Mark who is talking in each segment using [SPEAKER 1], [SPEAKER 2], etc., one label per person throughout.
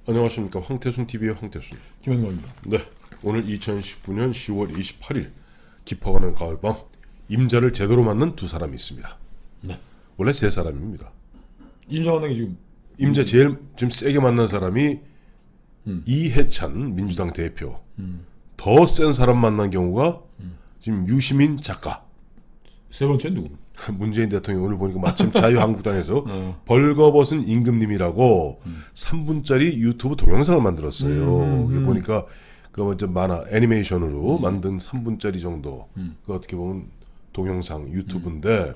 [SPEAKER 1] 안녕하십니까. 황태순TV의 황태순.
[SPEAKER 2] 김현광입니다.
[SPEAKER 1] 네, 오늘 2019년 10월 28일 깊어가는 가을밤, 임자를 제대로 맞는 두 사람이 있습니다.
[SPEAKER 2] 네.
[SPEAKER 1] 원래 세 사람입니다.
[SPEAKER 2] 임자원에게 지금
[SPEAKER 1] 임자 제일 좀 세게 만난 사람이 이해찬 민주당 대표. 더 센 사람 만난 경우가 지금 유시민 작가.
[SPEAKER 2] 세 번째 누구?
[SPEAKER 1] 문재인 대통령 오늘 보니까 마침 자유한국당에서 벌거벗은 임금님이라고 3분짜리 유튜브 동영상을 만들었어요. 이게 보니까 그 먼저 만화 애니메이션으로 만든 3분짜리 정도 그 어떻게 보면 동영상 유튜브인데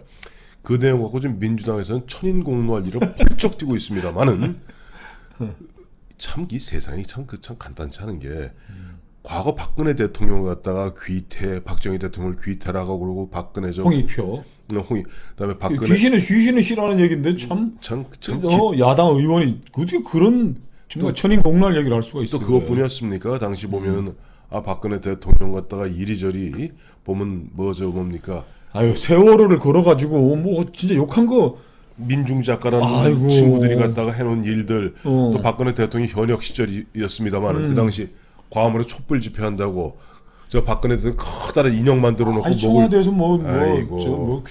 [SPEAKER 1] 그 내용 갖고 지금 민주당에서는 천인공노할 일을 펄쩍 뛰고 있습니다만은 참 이 세상이 참 간단치 않은 게 과거 박근혜 대통령을 갖다가 귀태, 박정희 대통령을 귀태라고 그러고 박근혜
[SPEAKER 2] 홍익표.
[SPEAKER 1] 그다음에 박근혜
[SPEAKER 2] 귀신은 싫어하는 얘기인데 참 야당 의원이 어떻게 그런 정말 천인공노할 얘기를 할 수가 있어요.
[SPEAKER 1] 또 그것뿐이었습니까? 당시 보면은 박근혜 대통령 갖다가 이리저리 보면 뭡니까?
[SPEAKER 2] 아유 세월호를 걸어가지고 뭐 진짜 욕한 거.
[SPEAKER 1] 민중 작가라는
[SPEAKER 2] 아이고.
[SPEAKER 1] 친구들이 갖다가 해놓은 일들
[SPEAKER 2] 또
[SPEAKER 1] 박근혜 대통령 현역 시절이었습니다만 그 당시 광화문에 촛불 집회한다고 저 박근혜 대통령 커다란 인형 만들어 놓고
[SPEAKER 2] 아니 청와대에서 뭐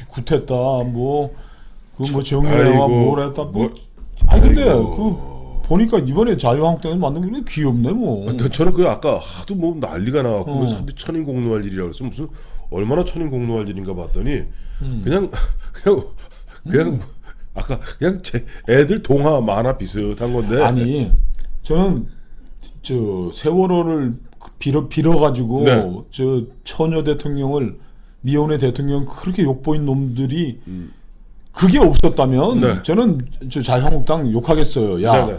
[SPEAKER 2] 굿했다 뭐 정의회와 뭘 했다 근데 그 보니까 이번에 자유한국당에서 만든 게 귀엽네 뭐.
[SPEAKER 1] 저는 그 아까 하도 뭐 난리가 나갖고 사람들이 천인공노할 일이라고 그래서 무슨 얼마나 천인공노할 일인가 봤더니 그냥 아까 그냥 제 애들 동화 만화 비슷한 건데.
[SPEAKER 2] 아니 저는 저 세월호를 빌어가지고
[SPEAKER 1] 네.
[SPEAKER 2] 저 처녀 대통령을 미혼의 대통령 그렇게 욕보인 놈들이 그게 없었다면
[SPEAKER 1] 네.
[SPEAKER 2] 저는 저 자유한국당 욕하겠어요. 야
[SPEAKER 1] 네네.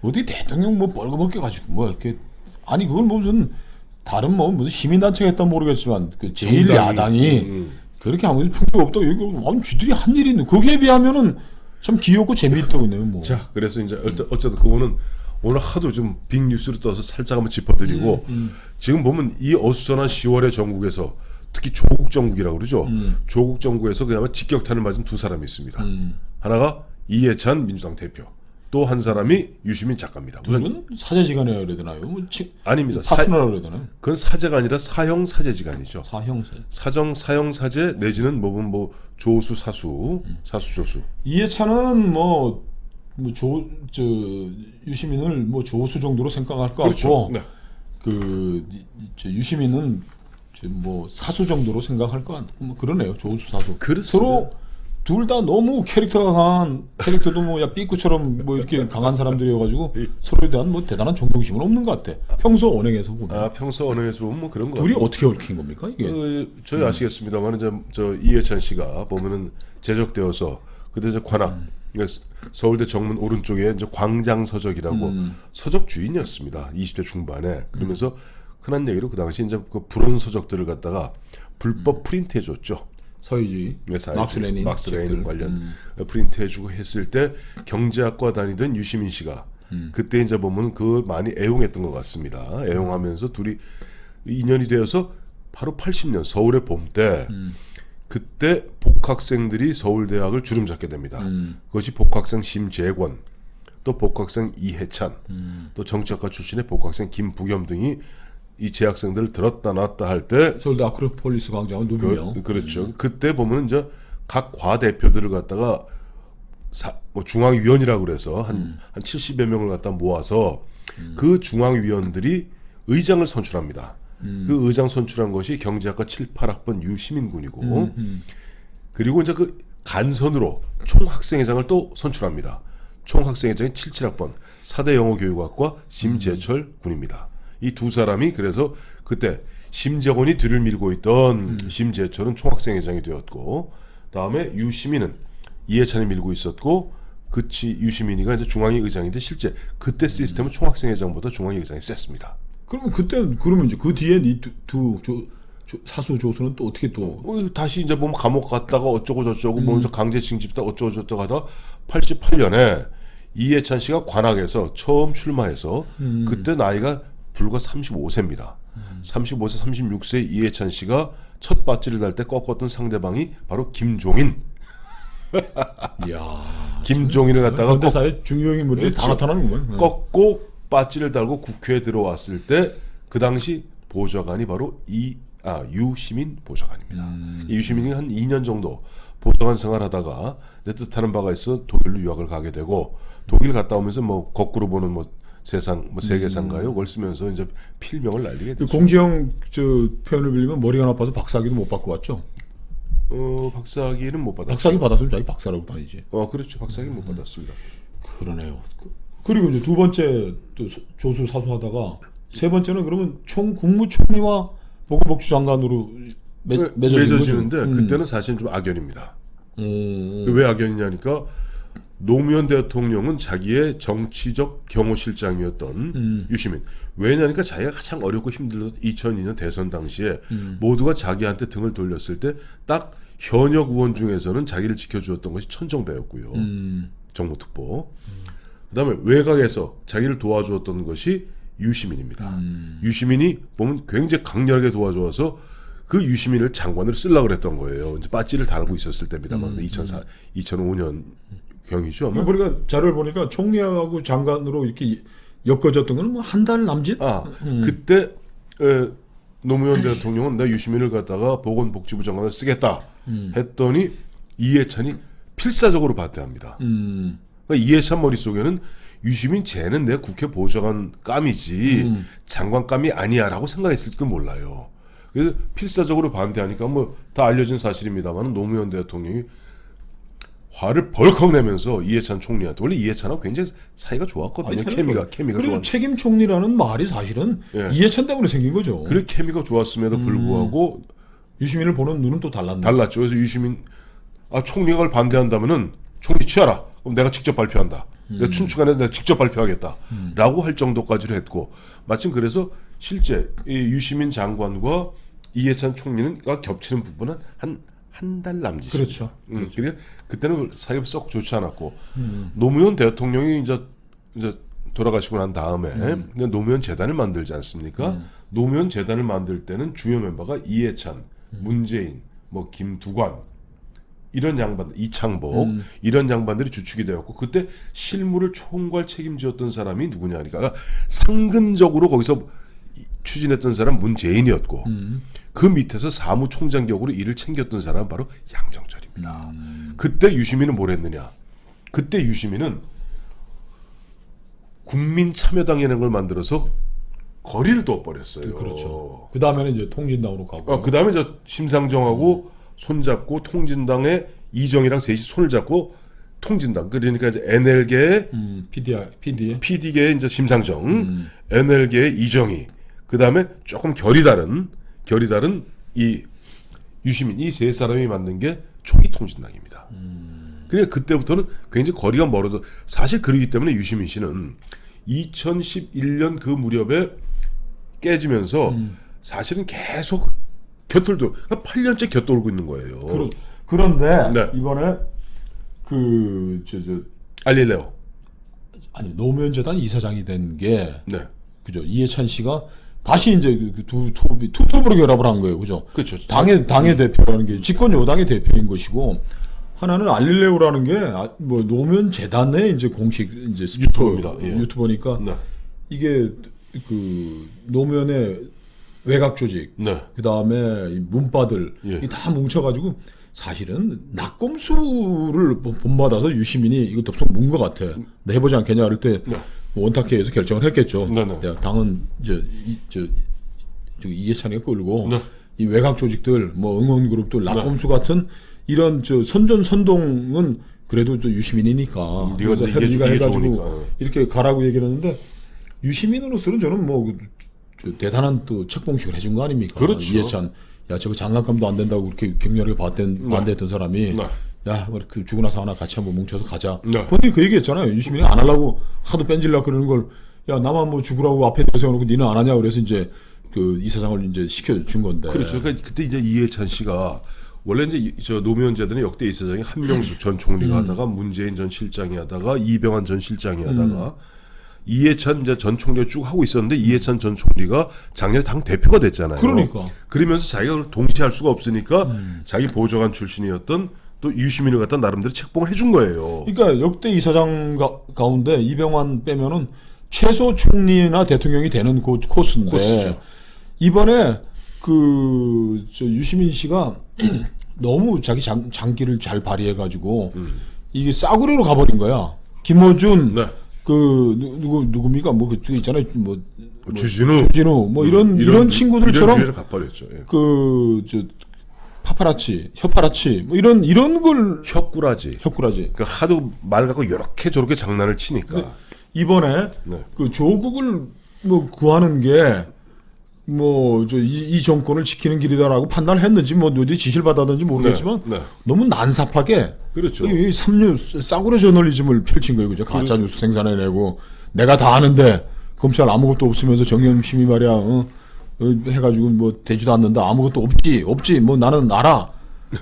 [SPEAKER 2] 어디 대통령 뭐 벌거벗게 가지고 뭐 이렇게 아니 그걸 무슨 다른 뭐 무슨 시민단체가 했다 모르겠지만 그 제일 야당이 그렇게 아무 품격 없다고 얘기하고 아니 쥐들이 한 일이 있는데 거기에 비하면은 참 귀엽고 재미있더군요. 뭐.
[SPEAKER 1] 자, 그래서 이제 어쨌든 그거는 오늘 하도 좀 빅뉴스를 떠서 살짝 한번 짚어드리고 지금 보면 이 어수선한 10월의 전국에서 특히 조국 정국이라고 그러죠. 조국 정국에서 그야말로 직격탄을 맞은 두 사람이 있습니다. 하나가 이해찬 민주당 대표, 또 한 사람이 유시민 작가입니다.
[SPEAKER 2] 무슨 사제지간이라 그래야 되나요? 뭐
[SPEAKER 1] 아닙니다.
[SPEAKER 2] 파트너라고 그래야 되나요?
[SPEAKER 1] 그건 사제가 아니라 사형 사제지간이죠. 사형 사제 내지는 뭐 조수 사수 조수.
[SPEAKER 2] 이해찬은 저 유시민을 뭐 조수 정도로 생각할 것
[SPEAKER 1] 그렇죠.
[SPEAKER 2] 같고
[SPEAKER 1] 네.
[SPEAKER 2] 저 유시민은 뭐 사수 정도로 생각할 것 같고 뭐 그러네요. 조수 사수.
[SPEAKER 1] 그렇습니다.
[SPEAKER 2] 서로 둘 다 너무 캐릭터가 강한 캐릭터도 뭐 야 삐꾸처럼 뭐 이렇게 강한 사람들이어가지고 서로에 대한 뭐 대단한 존경심은 없는 것 같아. 평소 언행에서 보면.
[SPEAKER 1] 평소 언행에서 보면 뭐 그런 거.
[SPEAKER 2] 둘이 어떻게 얽힌 겁니까 이게?
[SPEAKER 1] 저희 아시겠습니다만 저 이해찬 씨가 보면은 제적되어서 그때 이제 관악 그러니까 서울대 정문 오른쪽에 이제 광장서적이라고 서적 주인이었습니다. 20대 중반에. 그러면서 흔한 얘기로 그 당시 이제 그 불온 서적들을 갖다가 불법 프린트해줬죠.
[SPEAKER 2] 서유지,
[SPEAKER 1] 막스 레닌 관련 프린트해주고 했을 때 경제학과 다니던 유시민 씨가 그때 이제 보면 그 많이 애용했던 것 같습니다. 애용하면서 둘이 인연이 되어서 바로 80년 서울의 봄 때 그때 복학생들이 서울대학을 주름잡게 됩니다. 그것이 복학생 심재권, 또 복학생 이해찬, 또 정치학과 출신의 복학생 김부겸 등이 이 재학생들을 들었다 놨다 할 때
[SPEAKER 2] 서울대 아크로폴리스 광장은 누구요?
[SPEAKER 1] 그렇죠. 그때 보면 이제 각 과 대표들을 갖다가 뭐 중앙위원이라고 그래서 한 70여 명을 갖다 모아서 그 중앙위원들이 의장을 선출합니다. 그 의장 선출한 것이 경제학과 7, 8학번 유시민 군이고 그리고 이제 그 간선으로 총학생회장을 또 선출합니다. 총학생회장이 7, 7학번 4대 영어교육학과 심재철 군입니다. 이 두 사람이 그래서 그때 심재권이 뒤를 밀고 있던 심재철은 총학생회장이 되었고 다음에 유시민은 이해찬이 밀고 있었고 유시민이가 이제 중앙위 의장인데 실제 그때 시스템은 총학생회장보다 중앙위 의장이 셌습니다.
[SPEAKER 2] 그러면 이제 그 뒤에 이 두 사수 조수는 또 어떻게 또
[SPEAKER 1] 다시 이제 보면 감옥 갔다가 어쩌고 저쩌고 보면서 강제 징집다 어쩌고 저쩌고 하다 88년에 이해찬 씨가 관악에서 처음 출마해서 그때 나이가 불과 35세입니다. 35세, 36세 이해찬 씨가 첫 바지를 달 때 꺾었던 상대방이 바로 김종인.
[SPEAKER 2] 이야.
[SPEAKER 1] 김종인을 갖다가
[SPEAKER 2] 현대사의 중요 인물들이 다 나타나는 거예요.
[SPEAKER 1] 꺾고 빠찌를 달고 국회에 들어왔을 때 그 당시 보좌관이 바로 유시민 보좌관입니다. 이 유시민이 한 2년 정도 보좌관 생활하다가 내 뜻하는 바가 있어 독일로 유학을 가게 되고 독일 갔다 오면서 뭐 거꾸로 보는 뭐 세상 뭐 세계상가요 그걸 쓰면서 이제 필명을 날리게
[SPEAKER 2] 그
[SPEAKER 1] 됐죠.
[SPEAKER 2] 공지영 저 표현을 빌리면 머리가 나빠서 박사학위도 못 받고 왔죠.
[SPEAKER 1] 박사학위는 못 받았죠.
[SPEAKER 2] 박사학위 받았으면 자기 박사라고 다니지.
[SPEAKER 1] 그렇죠. 박사학위 못 받았습니다.
[SPEAKER 2] 그러네요. 그리고 이제 두 번째 또 조수 사수하다가 세 번째는 그러면 국무총리와 보건복지 장관으로
[SPEAKER 1] 맺어지는데 그때는 사실 좀 악연입니다. 왜 악연이냐니까 노무현 대통령은 자기의 정치적 경호실장이었던 유시민. 왜냐니까 자기가 가장 어렵고 힘들던 2002년 대선 당시에 모두가 자기한테 등을 돌렸을 때 딱 현역 의원 중에서는 자기를 지켜주었던 것이 천정배였고요. 정무특보. 그다음에 외곽에서 자기를 도와주었던 것이 유시민입니다. 유시민이 보면 굉장히 강렬하게 도와줘서 그 유시민을 장관으로 쓰려고 그랬던 거예요. 이제 빠찌를 달고 있었을 때입니다만 2005년 경이죠. 아마?
[SPEAKER 2] 그러니까 자료를 보니까 총리하고 장관으로 이렇게 엮어졌던 건 뭐 한 달 남짓?
[SPEAKER 1] 그때 노무현 대통령은 내 유시민을 갖다가 보건복지부 장관을 쓰겠다 했더니 이해찬이 필사적으로 반대합니다. 그러니까 이해찬 머릿속에는 유시민 쟤는 내 국회 보좌관 감이지 장관 감이 아니야라고 생각했을지도 몰라요. 그래서 필사적으로 반대하니까 뭐 다 알려진 사실입니다만 노무현 대통령이 화를 벌컥 내면서 이해찬 총리한테 원래 이해찬하고 굉장히 사이가 좋았거든요. 케미가
[SPEAKER 2] 그리고
[SPEAKER 1] 좋았.
[SPEAKER 2] 책임 총리라는 말이 사실은 이해찬 때문에 생긴 거죠.
[SPEAKER 1] 그래 케미가 좋았음에도 불구하고
[SPEAKER 2] 유시민을 보는 눈은 또 달랐네.
[SPEAKER 1] 달랐죠. 그래서 유시민 총리가 그걸 반대한다면은 총리 취하라. 그럼 내가 직접 발표한다. 내가 춘추관에서 내가 직접 발표하겠다라고 할 정도까지로 했고 마침 그래서 실제 이 유시민 장관과 이해찬 총리가 겹치는 부분은 한 달 남짓.
[SPEAKER 2] 그렇죠.
[SPEAKER 1] 그러니까 그때는 사이가 썩 좋지 않았고 노무현 대통령이 이제 돌아가시고 난 다음에 노무현 재단을 만들지 않습니까? 노무현 재단을 만들 때는 주요 멤버가 이해찬, 문재인, 뭐 김두관 이런 양반, 이창복 이런 양반들이 주축이 되었고 그때 실무를 총괄 책임지었던 사람이 누구냐니까 상근적으로 거기서 추진했던 사람 문재인이었고 그 밑에서 사무총장 격으로 일을 챙겼던 사람은 바로 양정철입니다. 그때 유시민은 뭘 했느냐? 그때 유시민은 국민참여당이라는 걸 만들어서 거리를 둬버렸어요.
[SPEAKER 2] 그렇죠. 그 다음에는 이제 통진당으로 가고.
[SPEAKER 1] 그 다음에 저 심상정하고 손잡고 통진당의 이정희랑 셋이 손을 잡고 통진당 그러니까 이제 NL계의 PD계의 이제 심상정, NL계의 이정희, 그 다음에 조금 결이 다른 이 유시민 이 세 사람이 만든 게 총기 통진당입니다. 그러니까 그때부터는 굉장히 거리가 멀어서 사실 그러기 때문에 유시민 씨는 2011년 그 무렵에 깨지면서 사실은 계속 곁돌고 8년째 곁돌고 있는 거예요.
[SPEAKER 2] 그런데
[SPEAKER 1] 네.
[SPEAKER 2] 이번에
[SPEAKER 1] 알릴레오
[SPEAKER 2] 노무현 재단 이사장이 된 게
[SPEAKER 1] 네.
[SPEAKER 2] 그죠. 이해찬 씨가 다시 이제 두 톱으로 결합을 한 거예요. 그죠.
[SPEAKER 1] 그렇죠.
[SPEAKER 2] 당의 대표라는 게 집권 여당의 대표인 것이고 하나는 알릴레오라는 게 뭐 노무현 재단의 이제 공식 이제
[SPEAKER 1] 유튜버입니다. 예.
[SPEAKER 2] 유튜버니까
[SPEAKER 1] 네.
[SPEAKER 2] 이게 그 노무현의 외곽 조직,
[SPEAKER 1] 네.
[SPEAKER 2] 그 다음에 문바들
[SPEAKER 1] 예.
[SPEAKER 2] 다 뭉쳐가지고 사실은 낙검수를 본받아서 유시민이 이거 덥석 문 것 같아. 내 해보지 않겠냐 할 때
[SPEAKER 1] 네.
[SPEAKER 2] 원탁회에서 결정을 했겠죠.
[SPEAKER 1] 네, 네.
[SPEAKER 2] 당은 이해찬이가 끌고
[SPEAKER 1] 네.
[SPEAKER 2] 이 외곽 조직들, 뭐 응원 그룹들, 낙검수 같은 이런 선전선동은 그래도 또 유시민이니까
[SPEAKER 1] 네가
[SPEAKER 2] 해가지고
[SPEAKER 1] 좋으니까.
[SPEAKER 2] 이렇게 가라고 얘기를 했는데 유시민으로서는 저는 뭐 대단한 또 책봉식을 해준 거 아닙니까?
[SPEAKER 1] 그렇죠.
[SPEAKER 2] 이해찬, 야 저거 장관감도 안 된다고 그렇게 격렬하게 반대했던 사람이,
[SPEAKER 1] 네.
[SPEAKER 2] 야 그 죽고 나서 하나 같이 한번 뭉쳐서 가자.
[SPEAKER 1] 네.
[SPEAKER 2] 본인이 그 얘기했잖아요. 유시민이 안 하려고 하도 뺀질라 그러는 걸, 야 나만 뭐 죽으라고 앞에 내세워놓고 니는 안 하냐 그래서 이제 그 이사장을 이제 시켜준 건데.
[SPEAKER 1] 그렇죠. 그러니까 그때 이제 이해찬 씨가 원래 이제 저 노무현 재단의 역대 이사장이 한명숙 전 총리가 하다가 문재인 전 실장이 하다가 이병환 전 실장이 하다가 이해찬 이제 전 총리가 쭉 하고 있었는데 이해찬 전 총리가 작년에 당 대표가 됐잖아요.
[SPEAKER 2] 그러니까.
[SPEAKER 1] 그러면서 자기가 그걸 동시에 할 수가 없으니까 자기 보좌관 출신이었던 또 유시민을 갖다 나름대로 책봉을 해준 거예요.
[SPEAKER 2] 그러니까 역대 이사장 가운데 이병환 빼면은 최소 총리나 대통령이 되는 코스인데
[SPEAKER 1] 코스죠.
[SPEAKER 2] 이번에 유시민 씨가 너무 자기 장기를 잘 발휘해가지고 이게 싸구려로 가버린 거야. 김어준
[SPEAKER 1] 네.
[SPEAKER 2] 누굽니까 뭐 그쪽 있잖아요. 뭐
[SPEAKER 1] 주진우
[SPEAKER 2] 뭐 이런 친구들처럼
[SPEAKER 1] 기회를 갚아냈죠. 예.
[SPEAKER 2] 파파라치, 혀파라치 뭐 이런 걸
[SPEAKER 1] 혁구라지.
[SPEAKER 2] 혁구라지.
[SPEAKER 1] 그러니까 하도 말 갖고 이렇게 저렇게 장난을 치니까.
[SPEAKER 2] 이번에
[SPEAKER 1] 네.
[SPEAKER 2] 조국을 뭐 구하는 게 뭐 이 정권을 지키는 길이다라고 판단을 했는지 뭐 어디 지시를 받았는지 모르겠지만
[SPEAKER 1] 네.
[SPEAKER 2] 너무 난삽하게
[SPEAKER 1] 그렇죠.
[SPEAKER 2] 이 삼류 싸구려 저널리즘을 펼친 거예요, 그죠? 가짜 뉴스 생산해내고 내가 다 아는데 검찰 아무것도 없으면서 정영심이 말이야 해가지고 뭐 되지도 않는다 아무것도 없지 뭐 나는 알아.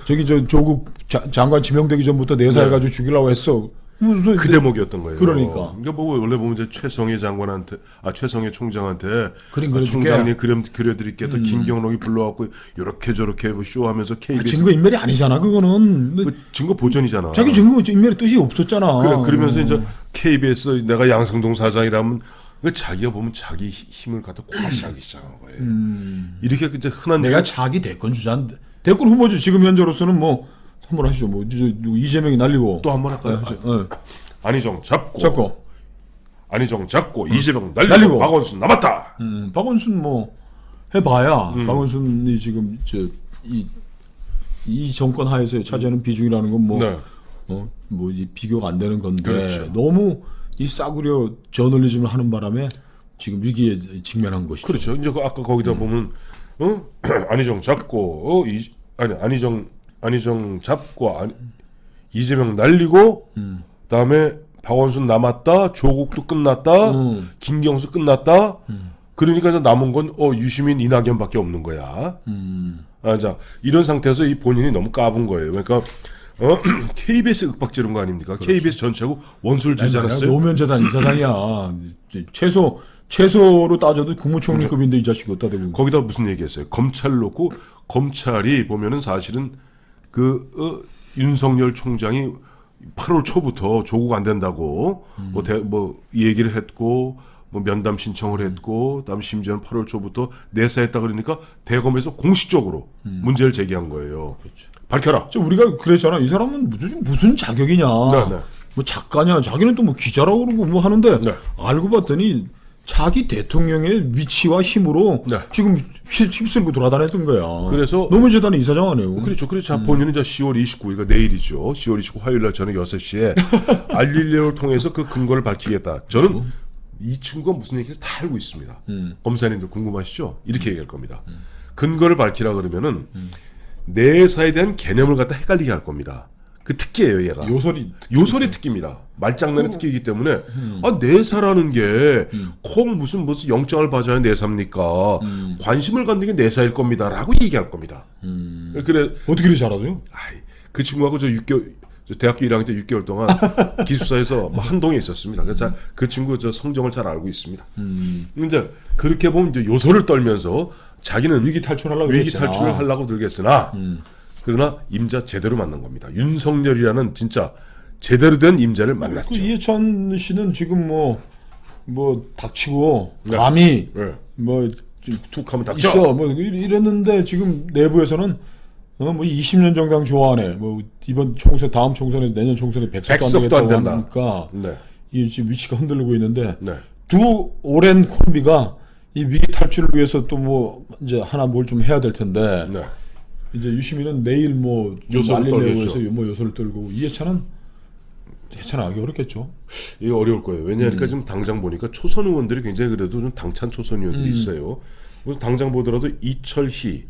[SPEAKER 2] 저기 조국 장관 지명되기 전부터 내사해가지고 죽이려고 했어.
[SPEAKER 1] 그 대목이었던 거예요.
[SPEAKER 2] 그러니까
[SPEAKER 1] 뭐 원래 보면 이제 최성해 장관한테, 최성해 총장한테
[SPEAKER 2] 그림 그려줄게.
[SPEAKER 1] 총장님 그림 그려드릴게. 또 김경록이 불러갖고 이렇게 저렇게 뭐 쇼하면서 KBS
[SPEAKER 2] 증거 인멸이 아니잖아, 그거는.
[SPEAKER 1] 그 증거 보전이잖아.
[SPEAKER 2] 자기 증거 인멸의 뜻이 없었잖아.
[SPEAKER 1] 그러면서 이제 KBS 내가 양승동 사장이라면 자기가 보면 자기 힘을 갖다 과시하기 시작한 거예요. 이렇게 이제 흔한
[SPEAKER 2] 내가 자기 대권 주자인데 대권 후보죠. 지금 현재로서는 뭐 한번 하시죠. 뭐 이재명이 날리고
[SPEAKER 1] 또 한 번 할까요? 안희정 잡고 안희정 잡고 이재명 날리고 박원순 남았다.
[SPEAKER 2] 박원순 뭐 해봐야 박원순이 지금 이 정권 하에서 차지하는 비중이라는 건 뭐
[SPEAKER 1] 네.
[SPEAKER 2] 뭐 비교가 안 되는 건데
[SPEAKER 1] 그렇죠.
[SPEAKER 2] 너무 이 싸구려 저널리즘을 하는 바람에 지금 위기에 직면한 것이죠.
[SPEAKER 1] 그렇죠. 이제 아까 거기다 보면 안희정 잡고 안희정 잡고 이재명 날리고 그다음에 박원순 남았다. 조국도 끝났다. 김경수 끝났다. 그러니까 이제 남은 건 유시민 이낙연밖에 없는 거야. 자 이런 상태에서 이 본인이 너무 까분 거예요. 그러니까 KBS 윽박 지른 거 아닙니까?
[SPEAKER 2] 그렇죠.
[SPEAKER 1] KBS 전체하고 원수를 주지 않았어요?
[SPEAKER 2] 노무현재단 이사장이야. 최소로 따져도 국무총리급인데 이 자식이 어디다 대고.
[SPEAKER 1] 거기다 무슨 얘기했어요? 검찰 놓고 검찰이 보면은 사실은 윤석열 총장이 8월 초부터 조국 안 된다고 뭐 얘기를 했고 뭐 면담 신청을 했고 그다음 심지어는 8월 초부터 내사했다 그러니까 대검에서 공식적으로 문제를 제기한 거예요.
[SPEAKER 2] 그렇죠.
[SPEAKER 1] 밝혀라.
[SPEAKER 2] 우리가 그랬잖아. 이 사람은 무슨 자격이냐.
[SPEAKER 1] 네.
[SPEAKER 2] 뭐 작가냐. 자기는 또 뭐 기자라고 그러고 뭐 하는데
[SPEAKER 1] 네.
[SPEAKER 2] 알고 봤더니 자기 대통령의 위치와 힘으로
[SPEAKER 1] 네.
[SPEAKER 2] 지금 휩쓸고 돌아다녔던 거야.
[SPEAKER 1] 그래서
[SPEAKER 2] 노무현재단의 이사장 아니에요.
[SPEAKER 1] 그렇죠. 본인은 이제 10월 29일가 내일이죠. 10월 29일 화요일 날 저녁 6시에 알릴레오를 통해서 그 근거를 밝히겠다. 저는 이 친구가 무슨 얘기인지 다 알고 있습니다. 검사님들 궁금하시죠? 이렇게 얘기할 겁니다. 근거를 밝히라 그러면은 내사에 대한 개념을 갖다 헷갈리게 할 겁니다. 그 특기예요, 얘가. 요소리 특기입니다. 말장난의 특기이기 때문에 내사라는 게 꼭 무슨 영장을 받아야 내사입니까? 관심을 갖는 게 내사일 겁니다라고 얘기할 겁니다. 그래
[SPEAKER 2] 어떻게 이렇게 잘하죠?
[SPEAKER 1] 그 친구하고 저 대학교 1학년 때 6개월 동안 기숙사에서 한동에 있었습니다. 그래서 그 친구 저 성정을 잘 알고 있습니다. 이제 그렇게 보면 이제 요소를 떨면서 자기는 위기 탈출을 하려고 들겠으나 그러나 임자 제대로 만난 겁니다. 윤석열이라는 진짜 제대로 된 임자를 만났죠.
[SPEAKER 2] 이해찬 씨는 지금 뭐 닥치고 감히 뭐
[SPEAKER 1] 툭 하면 닥쳐.
[SPEAKER 2] 있어 뭐 이랬는데 지금 내부에서는 뭐 20년 정당 좋아하네. 뭐 이번 총선 다음 총선에 내년 총선에 100석도 안 되겠다고 하니까 이 지금 위치가 흔들리고 있는데 두 오랜 콤비가 이 위기 탈출을 위해서 또 뭐 이제 하나 뭘 좀 해야 될 텐데 이제 유시민은 내일 뭐
[SPEAKER 1] 요소를
[SPEAKER 2] 떨려서 뭐 요소를 떨고 이해찬은 해찬하기 어렵겠죠.
[SPEAKER 1] 이게 어려울 거예요. 왜냐하니까 지금 당장 보니까 초선 의원들이 굉장히 그래도 좀 당찬 초선 의원들이 있어요. 그래서 당장 보더라도 이철희,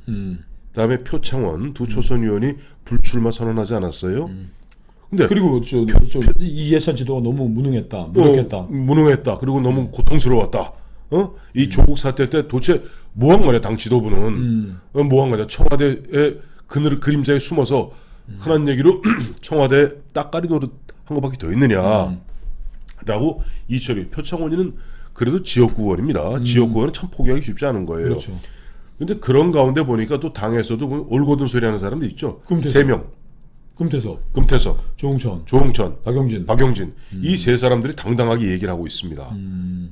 [SPEAKER 1] 그다음에 표창원 두 초선 의원이 불출마 선언하지 않았어요. 근데
[SPEAKER 2] 그리고 이해찬 지도가 너무 무능했다.
[SPEAKER 1] 무능했다. 그리고 너무 고통스러웠다. 이 조국 사태 때 도대체 뭐 한 거냐 당 지도부는 뭐 한 거냐 청와대의 그림자에 숨어서 흔한 얘기로 청와대 따까리 노릇 한 것밖에 더 있느냐라고 이철이 표창원이는 그래도 지역구 의원입니다. 지역구 의원은 참 포기하기 쉽지 않은 거예요.
[SPEAKER 2] 그렇죠.
[SPEAKER 1] 근데 그런 가운데 보니까 또 당에서도 올고든 소리 하는 사람도 있죠. 3명. 금태섭,
[SPEAKER 2] 조홍천,
[SPEAKER 1] 조홍천,
[SPEAKER 2] 박용진.
[SPEAKER 1] 이 세 사람들이 당당하게 얘기를 하고 있습니다.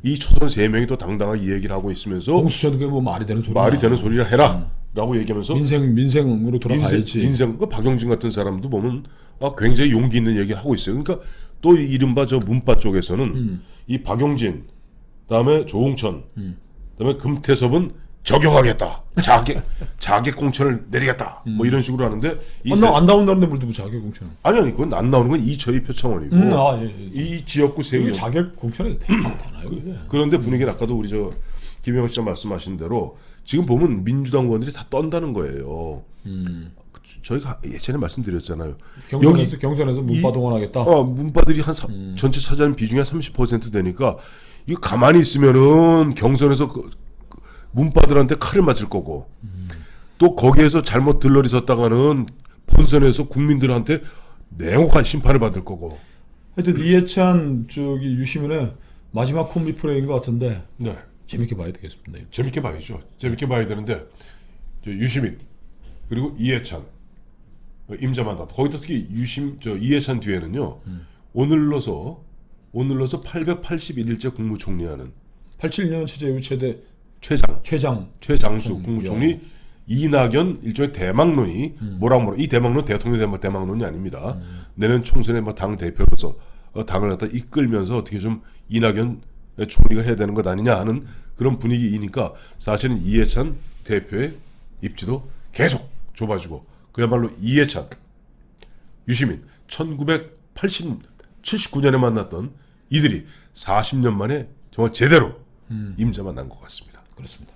[SPEAKER 1] 이 초선 세 명이 또 당당하게 얘기를 하고 있으면서
[SPEAKER 2] 공수처도 그게 뭐 말이 되는 소리.
[SPEAKER 1] 말이 되는 소리를 해라라고 얘기하면서
[SPEAKER 2] 민생으로 돌아가야지.
[SPEAKER 1] 민생 그 박용진 같은 사람도 보면 굉장히 용기 있는 얘기를 하고 있어요. 그러니까 또 이른바 저 문파 쪽에서는 이 박용진, 그다음에 조홍천, 그다음에 금태섭은 저격하겠다, 자객 공천을 내리겠다, 뭐 이런 식으로 하는데
[SPEAKER 2] 안 나온다는데 뭘 또 자객 공천?
[SPEAKER 1] 아니 그건 안 나오는 건 이철희 표창원이고
[SPEAKER 2] 예.
[SPEAKER 1] 이 지역구 세우
[SPEAKER 2] 자객 공천에서 되나요?
[SPEAKER 1] 그런데 분위기는 아까도 우리 저 김영호 씨가 말씀하신 대로 지금 보면 민주당 의원들이 다 떤다는 거예요. 저희가 예전에 말씀드렸잖아요.
[SPEAKER 2] 경선에서 문파 동원하겠다.
[SPEAKER 1] 문파들이 전체 차지하는 비중이 한 30% 되니까 이거 가만히 있으면은 경선에서 문파들한테 칼을 맞을 거고 또 거기에서 잘못 들러리 섰다가는 본선에서 국민들한테 냉혹한 심판을 받을 거고.
[SPEAKER 2] 하여튼 이해찬 유시민의 마지막 콤비 플레이인 것 같은데
[SPEAKER 1] 네.
[SPEAKER 2] 재밌게 봐야 되겠습니다.
[SPEAKER 1] 재밌게 봐야죠. 재밌게 봐야 되는데 유시민 그리고 이해찬 임자만다. 거기다 특히 이해찬 뒤에는요. 오늘로서 881일째 국무총리하는
[SPEAKER 2] 87년 체제 최대
[SPEAKER 1] 최장수 국무총리 이낙연 일종의 대망론이 뭐라 이 대망론 대통령 대망론이 아닙니다. 내년 총선에 당 대표로서 당을 갖다 이끌면서 어떻게 좀 이낙연 총리가 해야 되는 것 아니냐 하는 그런 분위기이니까 사실은 이해찬 대표의 입지도 계속 좁아지고 그야말로 이해찬, 유시민 79년에 만났던 이들이 40년 만에 정말 제대로 임자만 난 것 같습니다.
[SPEAKER 2] 그렇습니다.